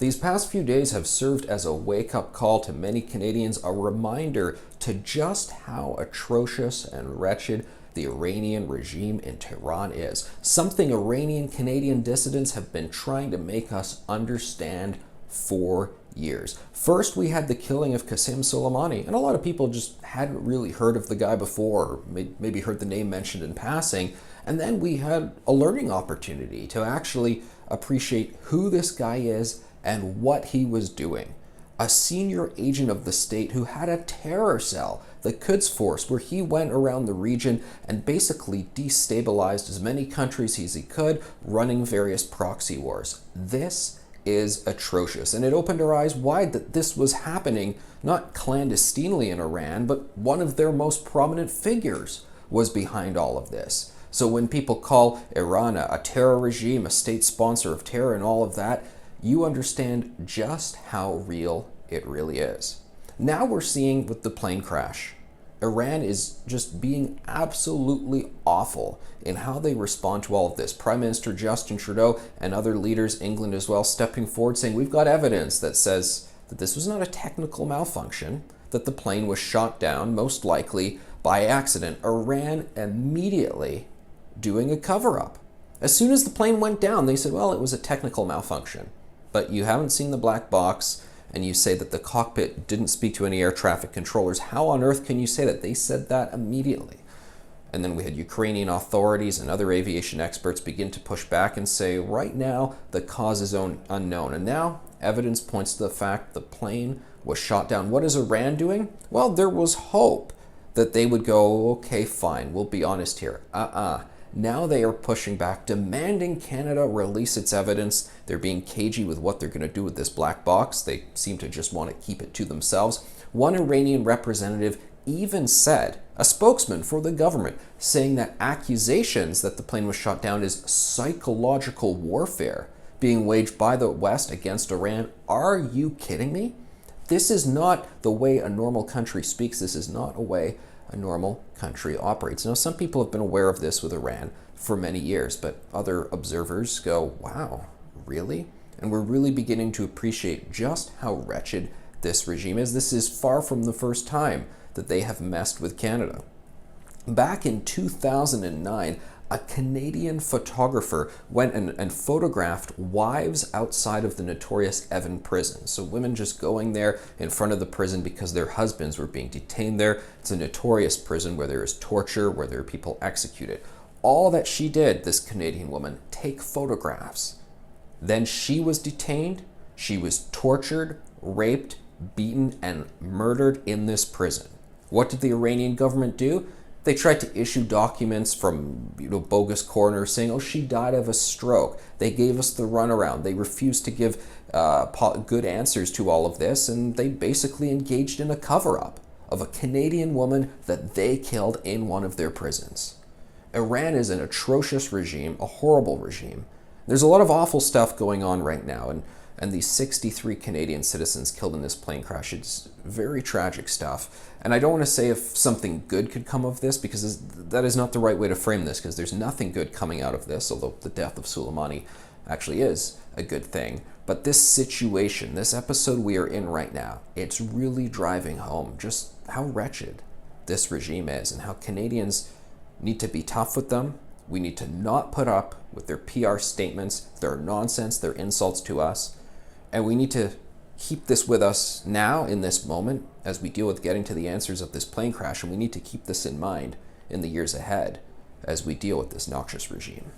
These past few days have served as a wake-up call to many Canadians, a reminder to just how atrocious and wretched the Iranian regime in Tehran is. Something Iranian-Canadian dissidents have been trying to make us understand for years. First, we had the killing of Qasem Soleimani, and a lot of people just hadn't really heard of the guy before, or maybe heard the name mentioned in passing. And then we had a learning opportunity to actually appreciate who this guy is and what he was doing. A senior agent of the state who had a terror cell, the Quds Force, where he went around the region and basically destabilized as many countries as he could, running various proxy wars. This is atrocious, and it opened our eyes wide that this was happening not clandestinely in Iran, but one of their most prominent figures was behind all of this. So when people call Iran a terror regime, a state sponsor of terror and all of that, you understand just how real it really is. Now we're seeing with the plane crash, Iran is just being absolutely awful in how they respond to all of this. Prime Minister Justin Trudeau and other leaders, England as well, stepping forward saying we've got evidence that says that this was not a technical malfunction, that the plane was shot down, most likely by accident. Iran immediately doing a cover-up. As soon as the plane went down, they said, well, it was a technical malfunction. But you haven't seen the black box, and you say that the cockpit didn't speak to any air traffic controllers. How on earth can you say that? They said that immediately. And then we had Ukrainian authorities and other aviation experts begin to push back and say, right now, the cause is unknown. And now evidence points to the fact the plane was shot down. What is Iran doing? Well, there was hope that they would go, okay, fine, we'll be honest here. Now they are pushing back, demanding Canada release its evidence. They're being cagey with what they're going to do with this black box. They seem to just want to keep it to themselves. One Iranian representative even said, a spokesman for the government, saying that accusations that the plane was shot down is psychological warfare being waged by the West against Iran. Are you kidding me? This is not the way a normal country speaks. This is not a way a normal country operates. Now, some people have been aware of this with Iran for many years, but other observers go, wow, really? And we're really beginning to appreciate just how wretched this regime is. This is far from the first time that they have messed with Canada. Back in 2009, a Canadian photographer went and photographed wives outside of the notorious Evin prison. So women just going there in front of the prison because their husbands were being detained there. It's a notorious prison where there is torture, where there are people executed. All that she did, this Canadian woman, take photographs. Then she was detained, she was tortured, raped, beaten, and murdered in this prison. What did the Iranian government do? They tried to issue documents from bogus coroners saying, oh, she died of a stroke. They gave us the runaround. They refused to give good answers to all of this, and they basically engaged in a cover-up of a Canadian woman that they killed in one of their prisons. Iran is an atrocious regime, a horrible regime. There's a lot of awful stuff going on right now, and these 63 Canadian citizens killed in this plane crash, it's very tragic stuff. And I don't want to say if something good could come of this, because that is not the right way to frame this, because there's nothing good coming out of this, although the death of Soleimani actually is a good thing. But this situation, this episode we are in right now, it's really driving home just how wretched this regime is and how Canadians need to be tough with them. We need to not put up with their PR statements, their nonsense, their insults to us. And we need to keep this with us now in this moment as we deal with getting to the answers of this plane crash. And we need to keep this in mind in the years ahead as we deal with this noxious regime.